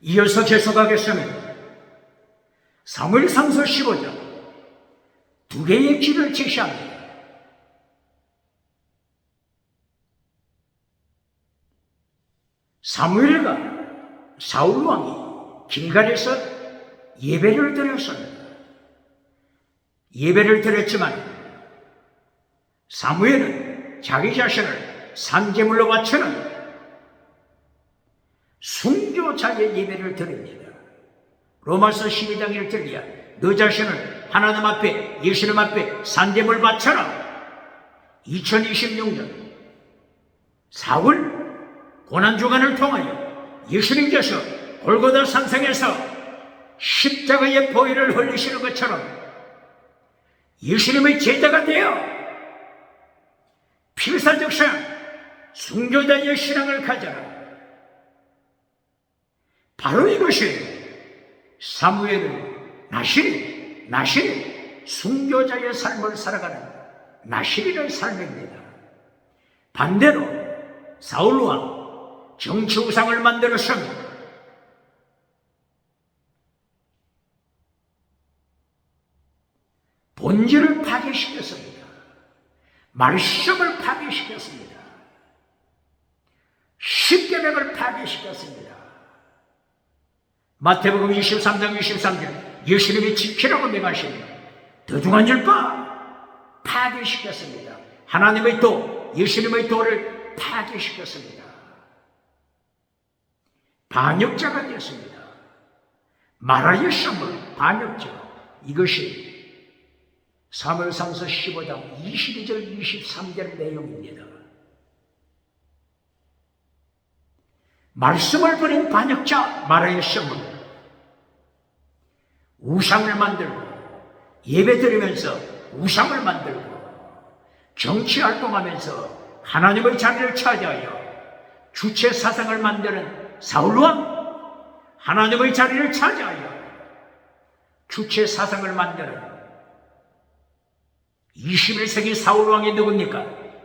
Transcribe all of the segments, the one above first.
이어서 계속하겠습니다. 사무엘상서 15장 두 개의 길을 제시합니다. 사무엘과 사울 왕이 길갈에서 예배를 드렸습니다. 예배를 드렸지만 사무엘은 자기 자신을 산제물로 바치는 순교자의 예배를 드립니다. 로마서 12장 1절이야. 너 자신을 하나님 앞에, 예수님 앞에 산제물 바쳐라. 2026년 4월 고난주간을 통하여 예수님께서 골고다 산상에서 십자가의 보혈을 흘리시는 것처럼 예수님의 제자가 되어 필사적상 순교자의 신앙을 가져라. 바로 이것이 사무엘은 나실이 순교자의 삶을 살아가는 나실이의 삶입니다. 반대로 사울왕 정치 우상을 만들었습니다. 본질을 파괴시켰습니다. 말씀을 파괴시켰습니다. 십계명을 파괴시켰습니다. 마태복음 23장 23절 예수님이 지키라고 명하시니 더중한 줄바 파괴시켰습니다. 하나님의 도, 예수님의 도를 파괴시켰습니다. 반역자가 되었습니다. 마라의 선물, 반역자. 이것이 사무엘상서 15장 22절 23절 내용입니다. 말씀을 버린 반역자, 마라의 선물. 우상을 만들고 예배드리면서 우상을 만들고 정치활동하면서 하나님의 자리를 차지하여 주체 사상을 만드는 사울왕, 하나님의 자리를 차지하여 주체 사상을 만드는 21세기 사울왕이 누굽니까?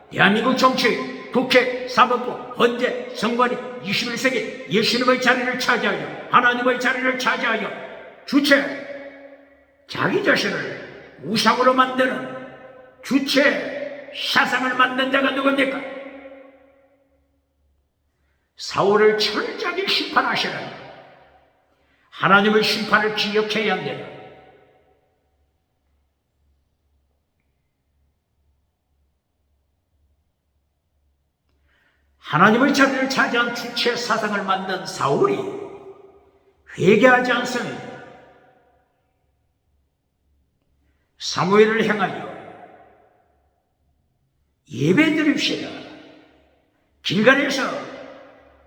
대한민국 정치, 국회, 사법부, 헌재, 선관위 21세기 예수님의 자리를 차지하여 하나님의 자리를 차지하여 주체, 자기 자신을 우상으로 만드는 주체 사상을 만든 자가 누굽니까? 사울을 철저하게 심판하시는 하나님의 심판을 기억해야 합니다. 하나님의 자리를 차지한 주체 사상을 만든 사울이 회개하지 않습니다. 사무엘을 향하여 예배 드립시다. 길갈에서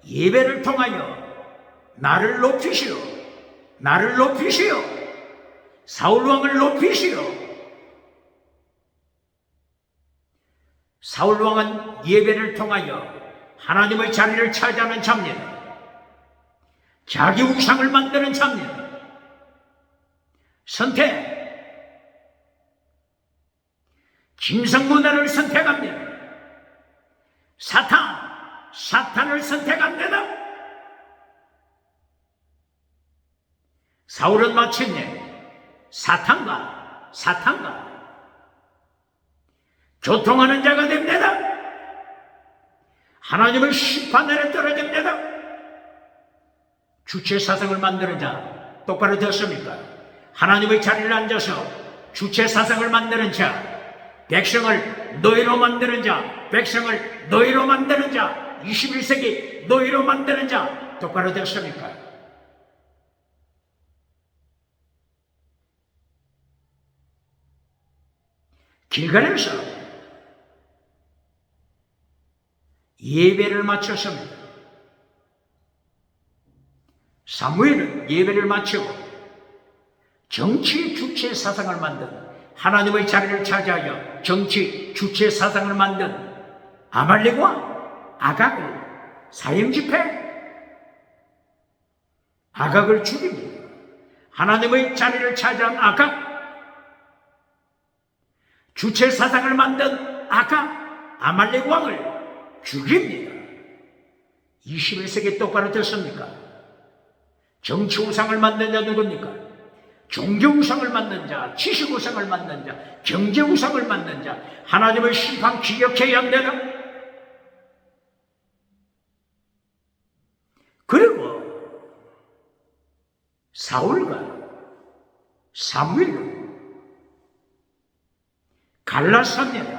예배를 통하여 나를 높이시오. 나를 높이시오. 사울왕을 높이시오. 사울왕은 예배를 통하여 하나님의 자리를 차지하는 자입니다. 자기 우상을 만드는 자입니다. 선택. 김성문화를 선택합니다. 사탄을 선택합니다. 사울은 마침내 사탄과 교통하는 자가 됩니다. 하나님의 심판 아래 떨어집니다. 주체 사상을 만드는 자 똑바로 되었습니까? 하나님의 자리를 앉아서 주체 사상을 만드는 자, 백성을 노예로 만드는 자, 백성을 노예로 만드는 자, 21세기 노예로 만드는 자 똑바로 되었습니까? 길갈에서 예배를 마쳤습니다. 사무엘은 예배를 마치고 정치 주체 사상을 만든 하나님의 자리를 차지하여 정치 주체 사상을 만든 아말렉과 아각을 사형집해 아각을 죽입니다. 하나님의 자리를 차지한 아각, 주체 사상을 만든 아각, 아말렉 왕을 죽입니다. 21세기 똑바로 됐습니까? 정치 우상을 만든 자 누굽니까? 종교 우상을 만든 자, 지식 우상을 만든 자, 경제 우상을 만든 자, 하나님의 심판 기억해야 한다. 그리고 사울과 사무엘은 갈라섭니다.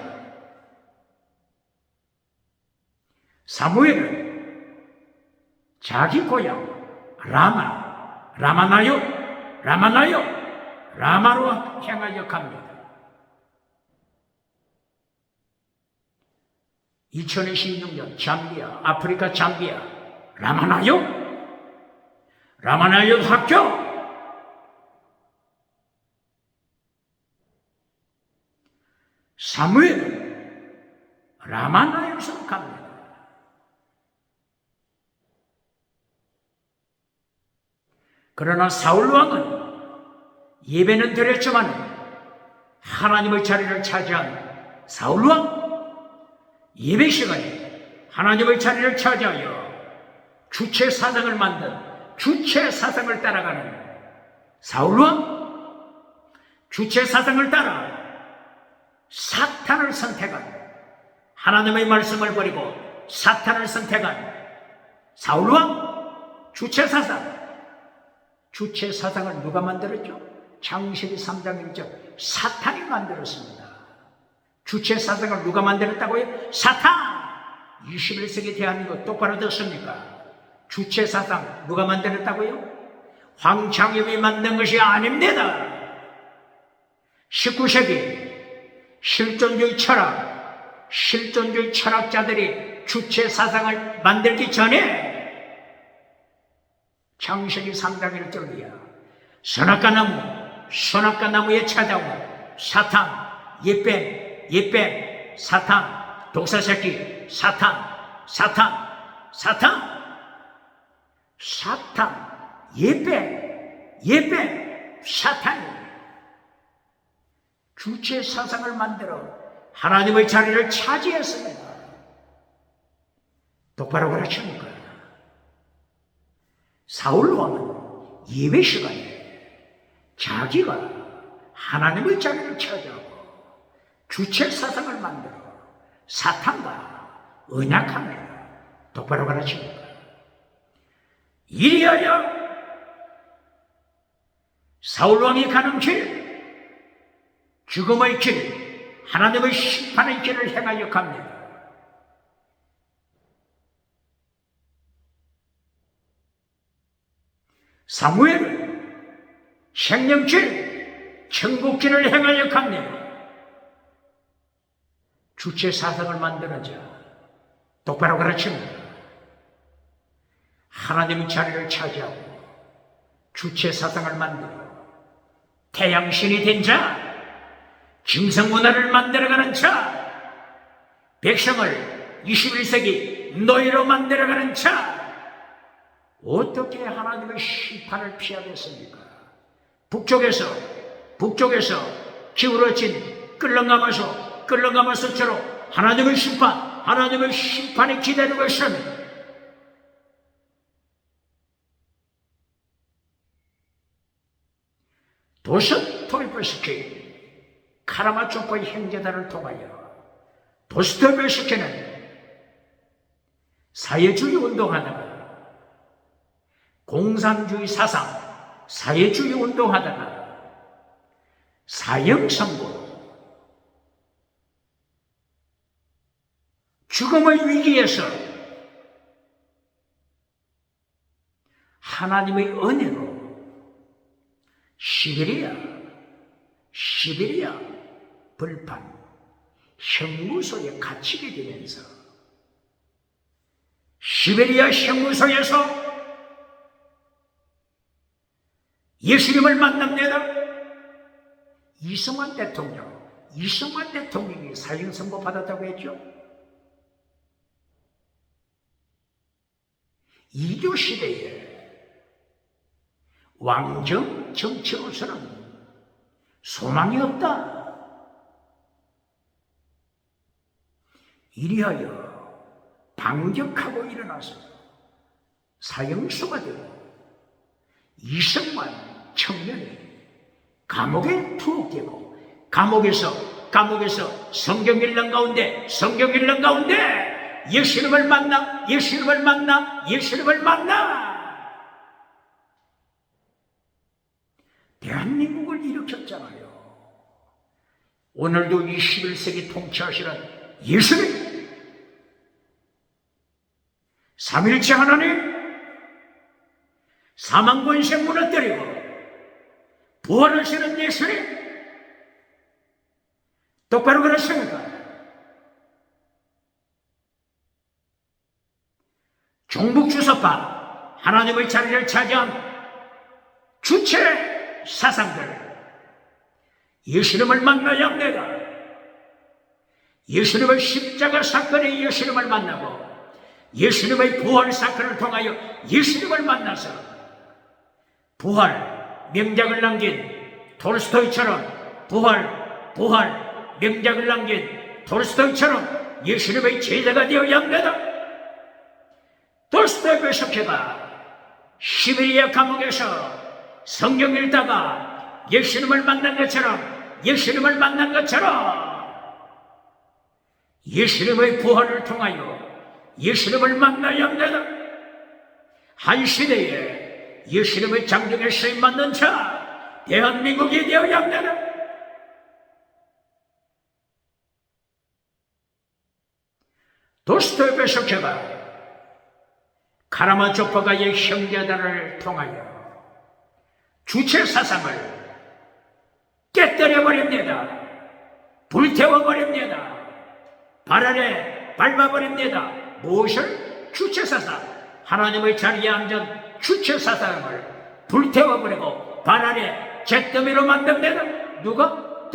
사무엘은 자기 고향 라마로 향하여 갑니다. 2026년 잠비아, 아프리카 잠비아, 라마나요 학교. 사무엘은 라마나요로 갑니다. 그러나 사울 왕은 예배는 드렸지만 하나님의 자리를 차지한 사울 왕, 예배 시간에 하나님의 자리를 차지하여 주체 사상을 만든 주체 사상을 따라가는 사울 왕, 주체 사상을 따라 사탄을 선택한, 하나님의 말씀을 버리고 사탄을 선택한 사울 왕, 주체 사상을 누가 만들었죠? 창세기 3장 1절 사탄이 만들었습니다. 주체 사상을 누가 만들었다고요? 사탄! 21세기 대한민국 똑바로 듣습니까? 주체 사상 누가 만들었다고요? 황창엽이 만든 것이 아닙니다. 19세기 실존주의 철학자들이 주체 사상을 만들기 전에 창세기 3장 1절이야. 선악과 나무에 찾아온 사탄, 예뱀, 사탄, 독사새끼, 사탄, 예뱀, 사탄이 주체 사상을 만들어 하나님의 자리를 차지했습니다. 똑바로 가르칩니까? 사울 왕은 예배 시간에 자기가 하나님의 자리를 차지하고 주체 사상을 만들어 사탄과 언약합니다. 똑바로 가르칩니까? 이리하여 사울 왕이 가는 길, 죽음의 길, 하나님의 심판의 길을 행하여 갑니다. 사무엘은 생명길, 천국길을 행하여 갑니다. 주체 사상을 만드는 자, 똑바로 가르칩니다. 하나님의 자리를 차지하고 주체 사상을 만들어 태양신이 된 자, 김성문화를 만들어가는 자, 백성을 21세기 노예로 만들어가는 자, 어떻게 하나님의 심판을 피하겠습니까? 북쪽에서 기울어진 끌렁가마솥처럼 하나님의 심판이 기다리고 있습니다. 도스토옙스키 카라마초프의 형제단을 통하여 도스토옙스키는 사회주의 운동하다가 공산주의 사상, 사회주의 운동하다가 사형선고, 죽음의 위기에서 하나님의 은혜로 시베리아 벌판 형무소에 갇히게 되면서 시베리아 형무소에서 예수님을 만납니다. 이승만 대통령이 사형 선고 받았다고 했죠. 이조 시대에 왕정 정치로서는 소망이 없다. 이리하여 반격하고 일어나서 사형수가 되고 이승만 청년이 감옥에 투옥되고 감옥에서 성경 읽는 가운데 예수님을 만나 대한민국을 일으켰잖아요. 오늘도 21세기 통치하시는 예수님, 삼일째 하나님, 사망 권세 무너뜨리고 부활하시는 예수님, 똑바로 그러십니까? 종북주석파 하나님의 자리를 차지한 주체 사상들, 예수님을 만나야 합니다. 예수님의 십자가 사건의 예수님을 만나고 예수님의 부활 사건을 통하여 예수님을 만나서 부활 명작을 남긴 톨스토이처럼 명작을 남긴 톨스토이처럼 예수님의 제자가 되어야 합니다. 톨스토이 베소케가 시베리아 감옥에서 성경 읽다가 예수님을 만난 것처럼 예수님의 부활을 통하여 예수님을 만나야 합니다. 한 시대에 예수님의 장정에 쓰임 받는 자 대한민국이 되어야 합니다. 도스토이 베소케가 카라마조프가의 형제들을 통하여 주체 사상을 깨뜨려버립니다. 불태워버립니다. 발 아래 밟아버립니다. 무엇을? 주체 사상. 하나님의 자리에 앉은 주체 사상을 불태워버리고 발 아래 잿더미로 만듭니다. 누가?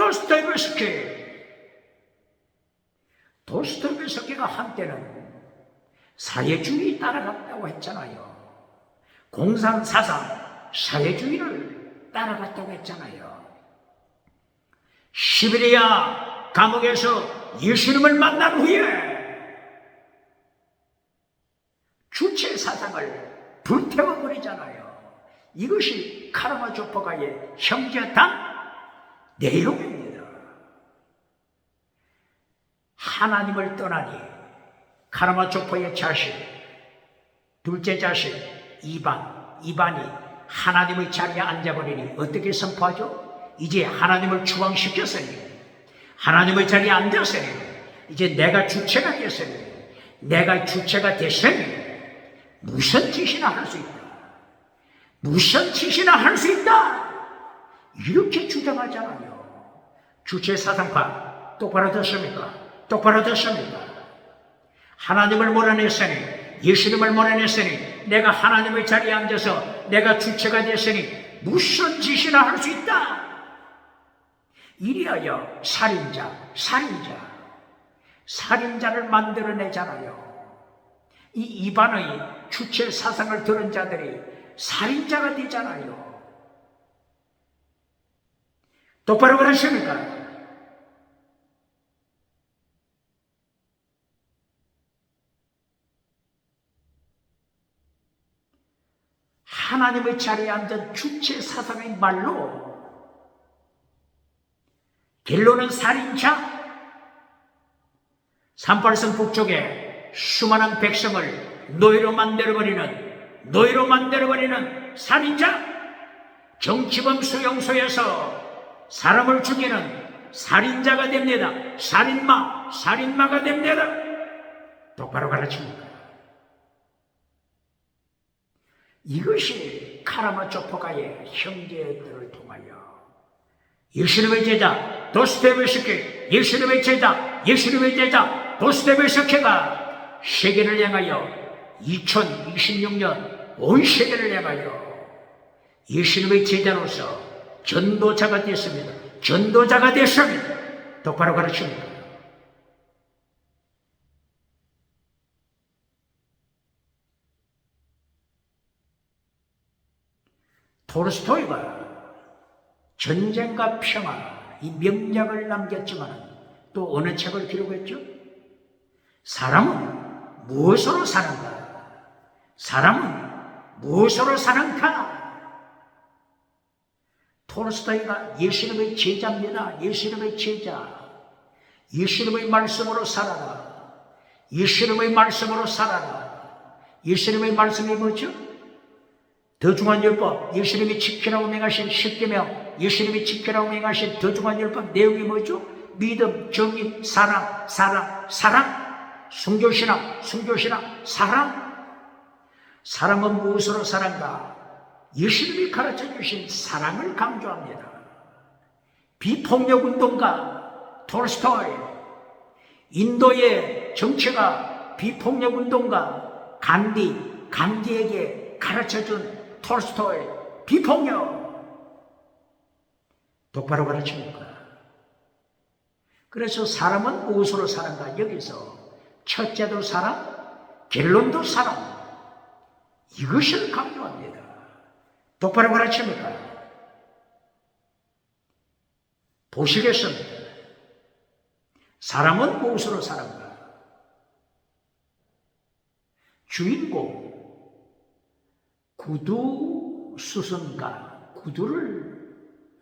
도스토이 베소키가 한때는 사회주의 따라갔다고 했잖아요. 공산사상, 사회주의를 따라갔다고 했잖아요. 시베리아 감옥에서 예수님을 만난 후에 주체 사상을 불태워버리잖아요. 이것이 카라마조프가의 형제단 내용입니다. 하나님을 떠나니 카라마조프의 자식, 둘째 자식 이반이 하나님의 자리에 앉아버리니 어떻게 선포하죠? 이제 하나님을 추방시켰으니, 하나님의 자리에 앉았으니, 이제 내가 주체가 됐으니, 내가 주체가 됐으니 무슨 짓이나 할 수 있다. 무슨 짓이나 할 수 있다. 이렇게 주장하잖아요. 주체 사상파 똑바로 듣습니까? 똑바로 듣습니까? 하나님을 몰아냈으니, 예수님을 몰아냈으니, 내가 하나님의 자리에 앉아서 내가 주체가 됐으니 무슨 짓이나 할 수 있다. 이리하여 살인자를 만들어내잖아요. 이 이반의 주체 사상을 들은 자들이 살인자가 되잖아요. 똑바로 그러십니까? 하나님의 자리에 앉은 주체 사상의 말로 결론은 살인자, 38성 북쪽에 수많은 백성을 노예로 만들어버리는 살인자, 정치범 수용소에서 사람을 죽이는 살인자가 됩니다. 살인마가 됩니다. 똑바로 가르칩니다. 이것이 카라마조프가의 형제들을 통하여 예수님의 제자 도스토이 베소키, 예수님의 제자 도스토이 베소키가 세계를 향하여 2026년 온 세계를 향하여 예수님의 제자로서 전도자가 됐습니다. 똑바로 가르칩니다. 톨스토이가 전쟁과 평화 이 명작을 남겼지만 또 어느 책을 기록했죠? 사람은 무엇으로 사는가? 톨스토이가 예수님의 제자입니다. 예수님의 제자. 예수님의 말씀으로 살아라. 예수님의 말씀으로 살아라. 예수님의 말씀이 뭐죠? 더 중한 율법, 예수님이 지키라고 명하신 10계명, 예수님이 지키라고 명하신 더 중한 율법 내용이 뭐죠? 믿음, 정의, 사랑, 사랑, 사랑, 순교신앙, 순교신앙, 사랑. 사랑은 무엇으로 사랑가? 예수님이 가르쳐 주신 사랑을 강조합니다. 비폭력운동가 톨스토이, 인도의 정치가 비폭력운동가 간디에게 가르쳐준 톨스토이, 비폭력 똑바로 가르칩니까? 그래서 사람은 무엇으로 사는가? 여기서 첫째도 사랑, 결론도 사랑, 이것을 강조합니다. 똑바로 가르칩니까? 보시겠습니다. 사람은 무엇으로 사는가? 주인공 구두 수선가, 구두를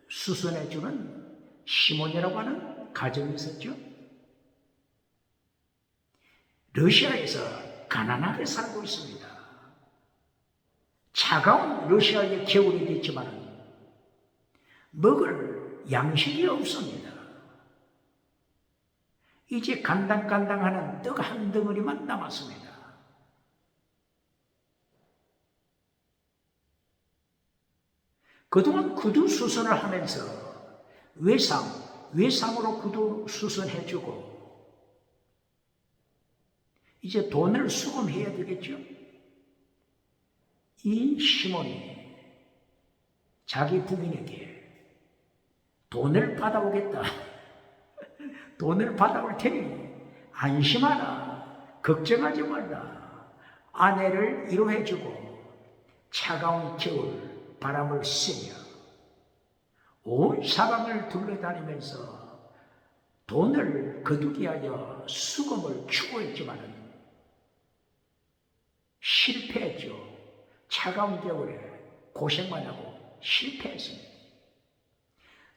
수선해주는 시몬이라고 하는 가정이 있었죠. 러시아에서 가난하게 살고 있습니다. 차가운 러시아의 겨울이 됐지만 먹을 양식이 없습니다. 이제 간당간당하는 떡 한 덩어리만 남았습니다. 그동안 구두 수선을 하면서 외상으로 구두 수선해주고 이제 돈을 수금해야 되겠죠. 이 시몬이 자기 부인에게 돈을 받아오겠다. 돈을 받아올 테니 안심하라. 걱정하지 말라. 아내를 위로해주고 차가운 겨울 바람을 쐬며 온 사방을 둘러다니면서 돈을 거두기 위하여 수금을 추구했지만 실패했죠. 차가운 겨울에 고생만 하고 실패했습니다.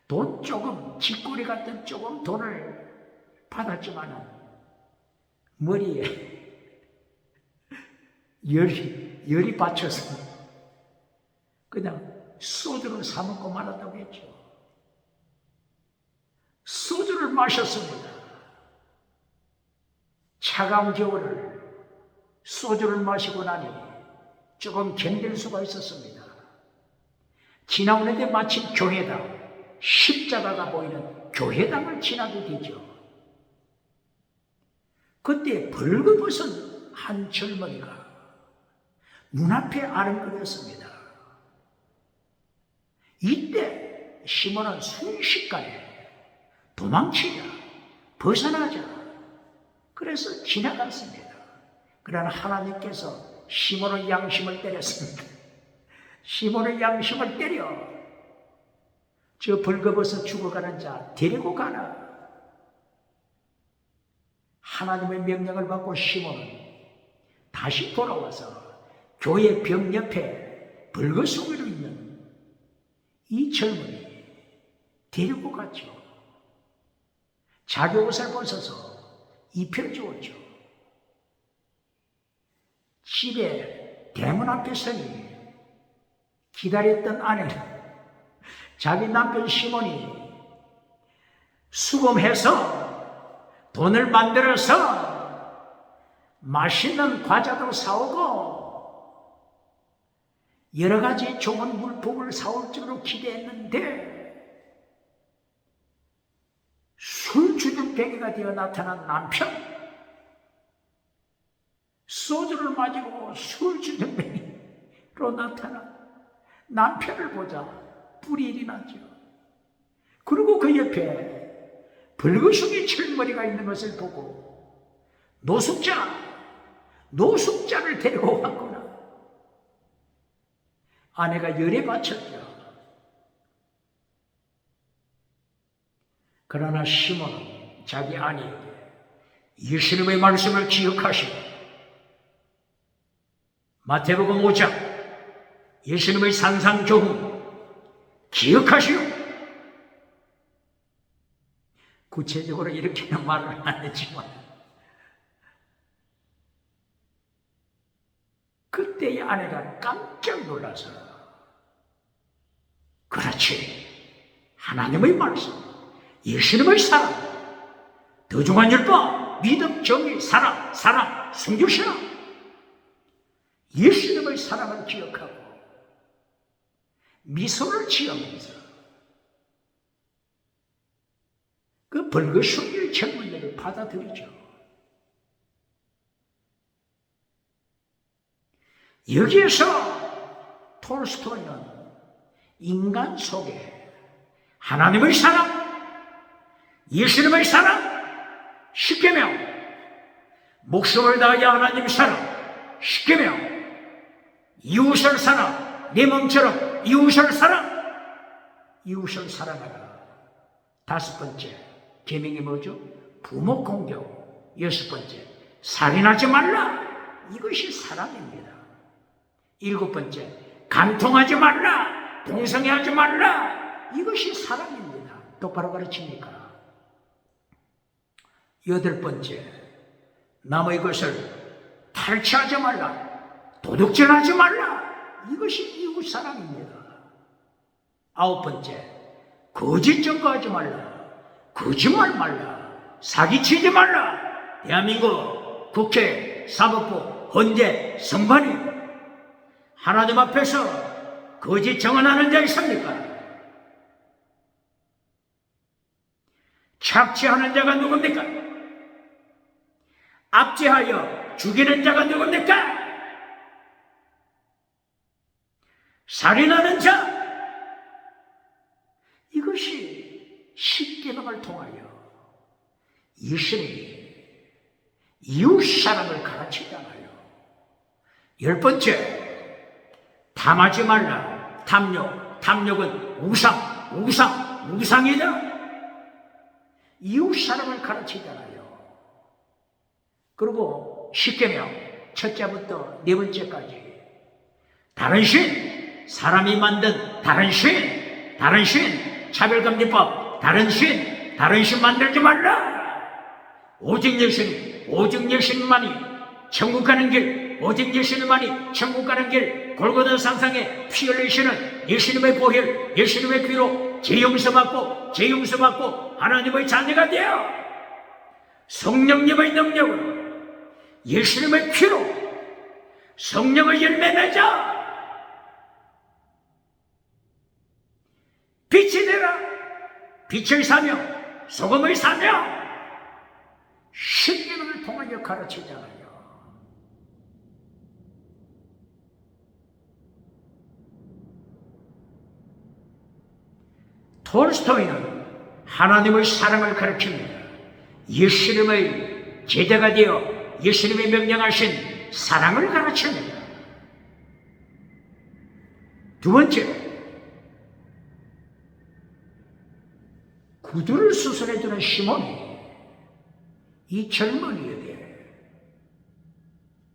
돈 조금, 쥐꼬리 같은 조금 돈을 받았지만 머리에 열이 받쳐서 그냥 소주를 사먹고 말았다고 했죠. 소주를 마셨습니다. 차가운 겨울을 소주를 마시고 나니 조금 견딜 수가 있었습니다. 지나오는데 마침 교회당, 십자가가 보이는 교회당을 지나게 되죠. 그때 벌거벗은 한 젊은이가 눈앞에 아른거렸습니다. 이때 시몬은 순식간에 도망치자, 벗어나자, 그래서 지나갔습니다. 그러나 하나님께서 시몬의 양심을 때렸습니다. 시몬의 양심을 때려 저 벌거벗어 죽어가는 자 데리고 가라. 하나님의 명령을 받고 시몬은 다시 돌아와서 교회 벽 옆에 벌거숭이로 있는 이 젊은이 데리고 갔죠. 자기 옷을 벗어서 입혀주었죠. 집에 대문 앞에 서니 기다렸던 아내는 자기 남편 시몬이 수금해서 돈을 만들어서 맛있는 과자도 사오고 여러 가지 좋은 물품을 사올 줄로 기대했는데 술주정뱅이가 되어 나타난 남편, 소주를 마시고 술주정뱅이로 나타난 남편을 보자 불일이 났죠. 그리고 그 옆에 벌거숭이 철머리가 있는 것을 보고 노숙자를 데리고 왔구나. 아내가 열에 받쳤죠. 그러나 시몬은 자기 아내에게 예수님의 말씀을 기억하시고 마태복음 5장 예수님의 산상교훈 기억하시오. 구체적으로 이렇게는 말을 안 했지만 그때 이 아내가 깜짝 놀라서 그렇지, 하나님의 말씀, 예수님의 사랑, 더 중한 율법, 믿음, 정의, 사랑, 순교시라, 예수님의 사랑을 기억하고 미소를 지으면서 그 벌거숭이의 젊은이를 받아들이죠. 여기에서 톨스토이는 인간 속에 하나님의 사랑, 예수님의 사랑, 십계명, 목숨을 다하여 하나님의 사랑, 십계명, 이웃을 사랑, 내 몸처럼 이웃을 사랑, 이웃을 사랑하라. 다섯 번째 계명이 뭐죠? 부모 공경. 여섯 번째, 살인하지 말라. 이것이 사랑입니다. 일곱 번째, 간통하지 말라. 동성애하지 말라. 이것이 사랑입니다. 똑바로 가르칩니까? 여덟 번째, 남의 것을 탈취하지 말라. 도둑질하지 말라. 이것이 이웃 사랑입니다. 아홉 번째, 거짓 증거하지 말라. 거짓말 말라. 사기치지 말라. 대한민국 국회, 사법부, 헌재, 선관위 하나님 앞에서 거짓 증언하는 자 있습니까? 착취하는 자가 누굽니까? 압제하여 죽이는 자가 누굽니까? 살인하는 자. 이것이 십계명을 통하여 예수님이 이웃 사랑을 가르치잖아요. 열 번째, 탐하지 말라. 탐욕은 우상이다. 이웃 사랑을 가르치잖아요. 그리고 십계명 첫째부터 네 번째까지 다른 신, 사람이 만든 다른 신, 차별금지법, 다른 신 만들지 말라. 오직 예수님만이 천국 가는 길, 오직 예수님만이 천국 가는 길, 골고다 산상에 피 흘리시는 예수님의 보혈, 예수님의 피로 죄 용서받고 하나님의 자녀가 되어 성령님의 능력으로 예수님의 피로 성령의 열매 맺어 빛이 되라. 빛의 사명, 소금의 사명, 십계명을 통하여 가르치잖아요. 톨스토이는 하나님의 사랑을 가르칩니다. 예수님의 제자가 되어 예수님이 명령하신 사랑을 가르칩니다. 두 번째, 구두를 수선해주는 시몬이 이 젊은이에게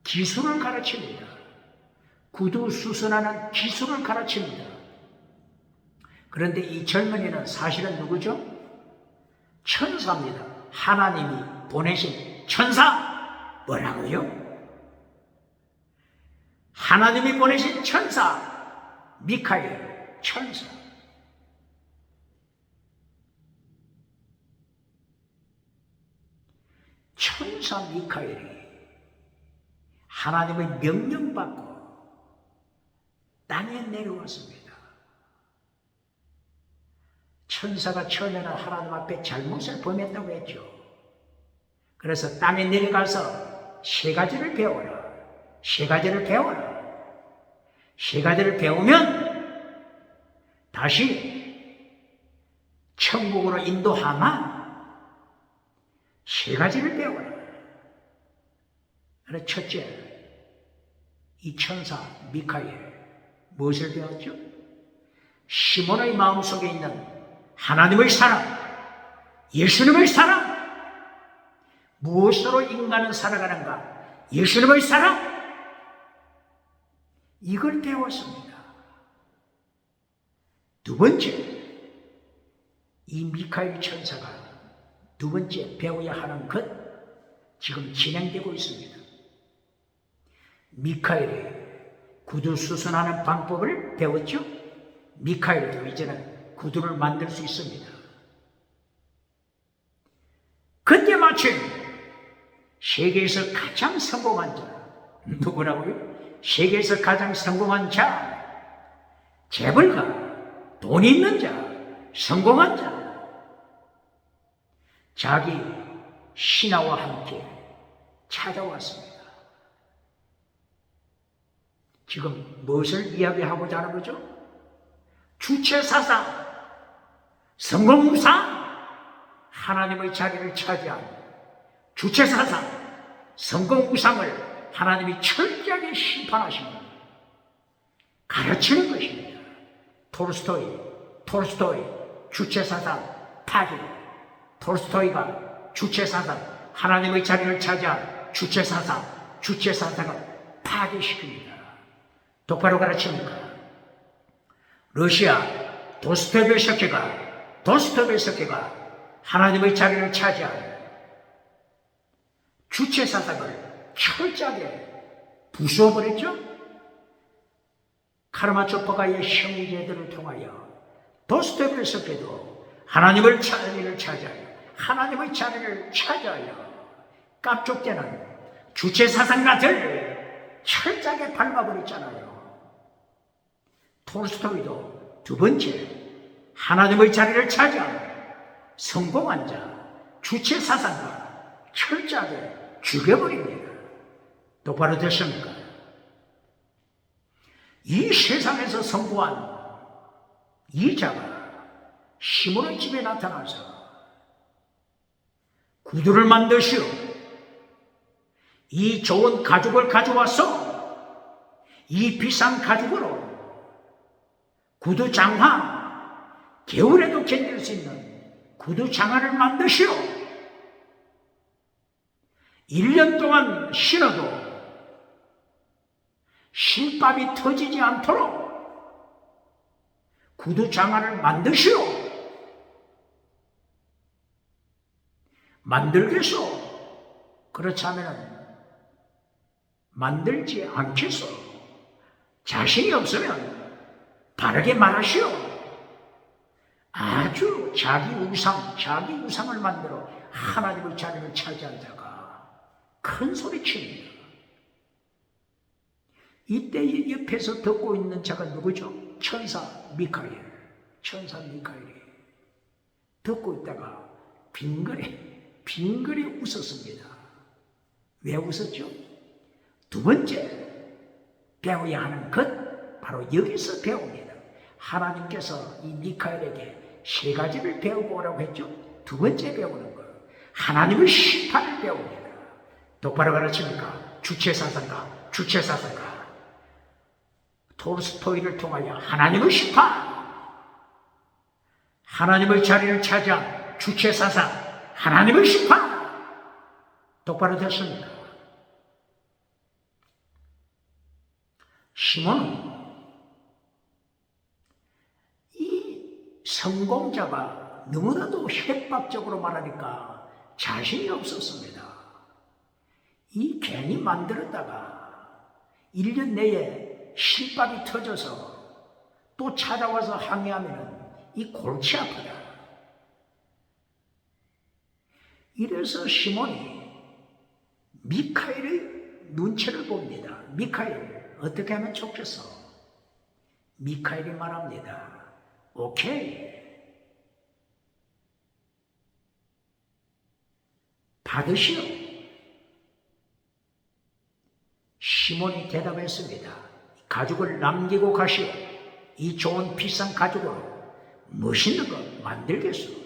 기술을 가르칩니다. 구두 수선하는 기술을 가르칩니다. 그런데 이 젊은이는 사실은 누구죠? 천사입니다. 하나님이 보내신 천사. 뭐라고요? 하나님이 보내신 천사 미카엘 천사. 천사 미카엘이 하나님의 명령받고 땅에 내려왔습니다. 천사가 처음에는 하나님 앞에 잘못을 범했다고 했죠. 그래서 땅에 내려가서 세 가지를 배워라. 세 가지를 배우면 다시 천국으로 인도하마. 세 가지를 배워라. 그래서 첫째, 이 천사 미카엘 무엇을 배웠죠? 시몬의 마음속에 있는 하나님의 사랑, 예수님의 사랑. 무엇으로 인간은 살아가는가? 예수님의 사랑. 이걸 배웠습니다. 두 번째, 이 미카엘 천사가 두 번째 배워야 하는 것, 지금 진행되고 있습니다. 미카엘이 구두 수선하는 방법을 배웠죠? 미카엘도 이제는 구두를 만들 수 있습니다. 그때 마침 세계에서 가장 성공한 자, 누구라고요? 세계에서 가장 성공한 자, 재벌가, 돈 있는 자, 성공한 자, 자기 신하와 함께 찾아왔습니다. 지금 무엇을 이야기하고자 하는 거죠? 주체사상, 성공우상, 하나님의 자리를 차지한 주체사상, 성공우상을 하나님이 철저하게 심판하십니다. 가르치는 것입니다. 톨스토이, 주체사상 파괴. 톨스토이가 주체사상, 하나님의 자리를 차지한 주체사상을 파괴시킵니다. 똑바로 가르칩니까? 러시아 도스토옙스키가 하나님의 자리를 차지한 주체사상을 철저하게 부숴버렸죠? 카라마초프가의 형제들을 통하여 도스토옙스키도 하나님의 자리를 차지하여 깝족대는 주체사상가들 철저하게 밟아버렸잖아요. 톨스토이도 두 번째, 하나님의 자리를 차지한 성공한 자, 주체사상가 철저하게 죽여버립니다. 똑바로 됐습니까? 이 세상에서 성공한 이 자가 시몬의 집에 나타나서 구두를 만드시오. 이 좋은 가죽을 가져와서 이 비싼 가죽으로 구두 장화, 겨울에도 견딜 수 있는 구두 장화를 만드시오. 1년 동안 신어도 신밥이 터지지 않도록 구두 장화를 만드시오. 만들겠소? 그렇지 않으면 만들지 않겠소? 자신이 없으면 바르게 말하시오. 아주 자기 우상을 만들어 하나님의 자리를 차지한 자가 큰 소리칩니다. 이때 옆에서 듣고 있는 자가 누구죠? 천사 미카엘이 듣고 있다가 빙그레 웃었습니다. 왜 웃었죠? 두 번째 배워야 하는 것, 바로 여기서 배웁니다. 하나님께서 이 미카엘에게 세 가지를 배우고 오라고 했죠. 두 번째 배우는 것, 하나님의 심판을 배웁니다. 똑바로 가르칩니까? 주체사상가 톨스토이를 통하여 하나님의 심판, 하나님의 자리를 차지한 주체사상, 하나님의 심판. 똑바로 됐습니까? 시몬은 이 성공자가 너무나도 협박적으로 말하니까 자신이 없었습니다. 이 괜히 만들었다가 1년 내에 실밥이 터져서 또 찾아와서 항의하면 이 골치 아프다. 이래서 시몬이 미카엘의 눈치를 봅니다. 미카엘, 어떻게 하면 좋겠어? 미카엘이 말합니다. 오케이. 받으시오. 시몬이 대답했습니다. 가죽을 남기고 가시오. 이 좋은 비싼 가죽으로 멋있는 거 만들겠소.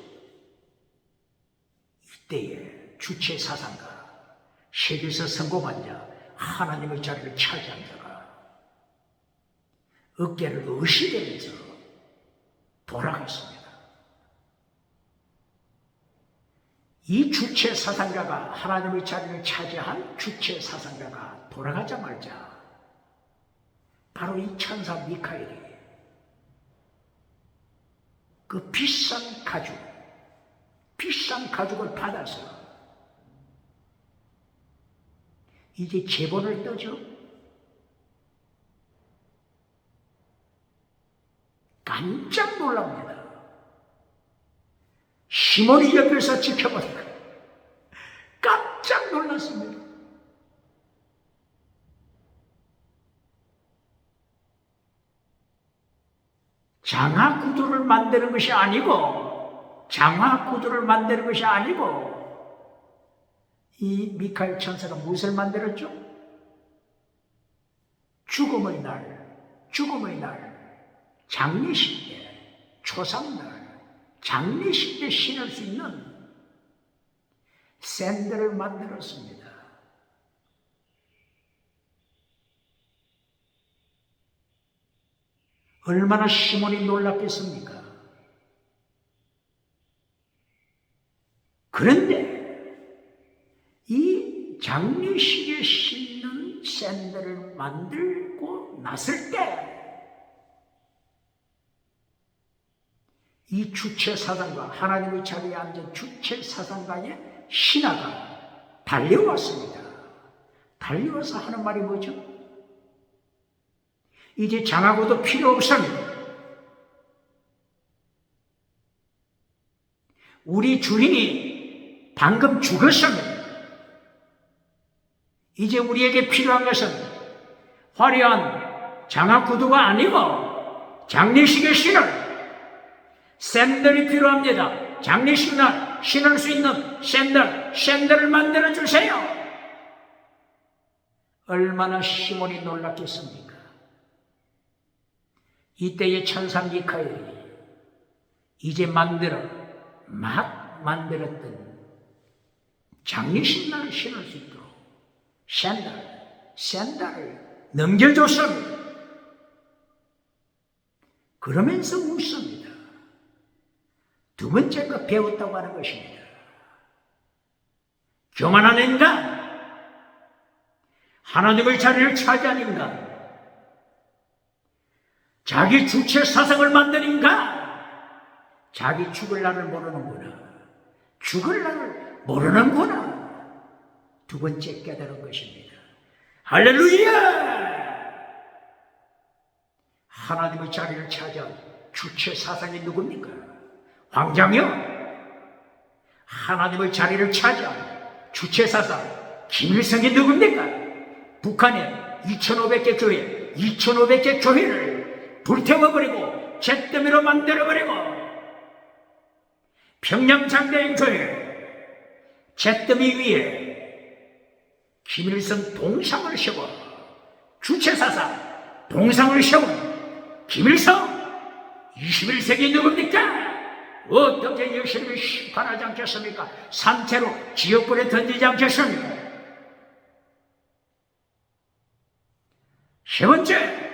이때에 주체사상가, 세계에서 성공한 자, 하나님의 자리를 차지한 자가 어깨를 의시되면서 돌아갔습니다. 이 주체사상가가, 하나님의 자리를 차지한 주체사상가가 돌아가자마자 바로 이 천사 미카엘이 그 비싼 가죽을 받아서 이제 제본을 떠죠. 깜짝 놀랍니다. 시몬이 옆에서 지켜보니까 깜짝 놀랐습니다. 장화 구두를 만드는 것이 아니고 이 미카엘 천사가 무엇을 만들었죠? 죽음의 날, 장례식 때, 초상날, 장례식 때 신을 수 있는 샌들을 만들었습니다. 얼마나 시몬이 놀랐겠습니까? 그런데 이 장례식에 신는 샌들을 만들고 났을 때 이 주체사상가, 하나님의 자리에 앉은 주체사상가의 신하가 달려왔습니다. 달려와서 하는 말이 뭐죠? 이제 장하고도 필요 없습니다. 우리 주인이 방금 죽었습니다. 이제 우리에게 필요한 것은 화려한 장화 구두가 아니고 장례식의 신을, 샌들이 필요합니다. 장례식 날 신을 수 있는 샌들을 만들어 주세요. 얼마나 시몬이 놀랐겠습니까? 이때의 천사 미카엘이 이제 막 만들었던 장례식 날 신을 수 있도록 샌들을 넘겨줬습니다. 그러면서 웃습니다. 두 번째가 배웠다고 하는 것입니다. 교만한 인간, 하나님의 자리를 차지한 인간, 자기 주체 사상을 만든 인간, 자기 죽을 날을 모르는구나. 두 번째 깨달은 것입니다. 할렐루야! 하나님의 자리를 차지한 주체 사상이 누굽니까? 황장이요. 하나님의 자리를 차지한 주체 사상 김일성이 누굽니까? 북한의 2,500개 교회를 불태워버리고 잿더미로 만들어버리고, 평양 장대인 교회 잿더미 위에 김일성 동상을 세워, 주체사상 동상을 세운 김일성 21세기 누굽니까? 어떻게 예수님을 심판하지 않겠습니까? 산채로 지옥불에 던지지 않겠습니까? 세 번째,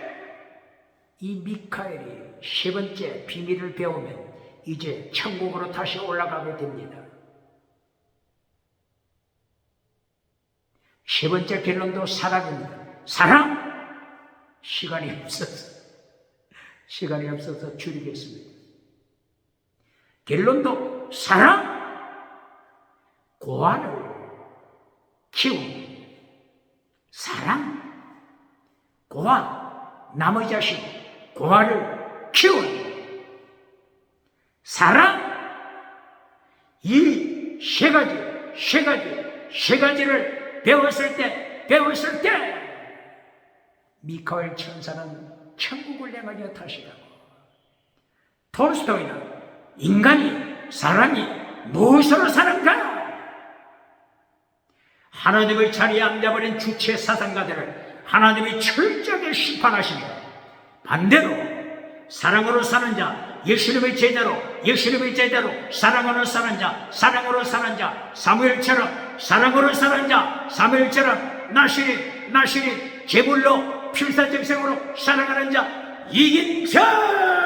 이 미카엘이 세 번째 비밀을 배우면 이제 천국으로 다시 올라가게 됩니다. 세 번째 결론도 사랑입니다. 사랑! 시간이 없어서 줄이겠습니다. 결론도 사랑! 고아를 키운 사랑! 고아, 남의 자식, 고아를 키운 사랑! 이 세 가지를 배웠을 때 미카엘 천사는 천국을 향하여 타시라고. 톨스토이는 사람이 무엇으로 사는가? 하나님의 자리에 앉아버린 주체 사상가들을 하나님이 철저하게 심판하시며, 반대로 사랑으로 사는 자, 예수님의 제자로 사랑으로 사는 자, 사무엘처럼 사랑으로 사는 자, 사무엘처럼 나시리 제물로 필사적생으로 살아가는 자, 이긴 자!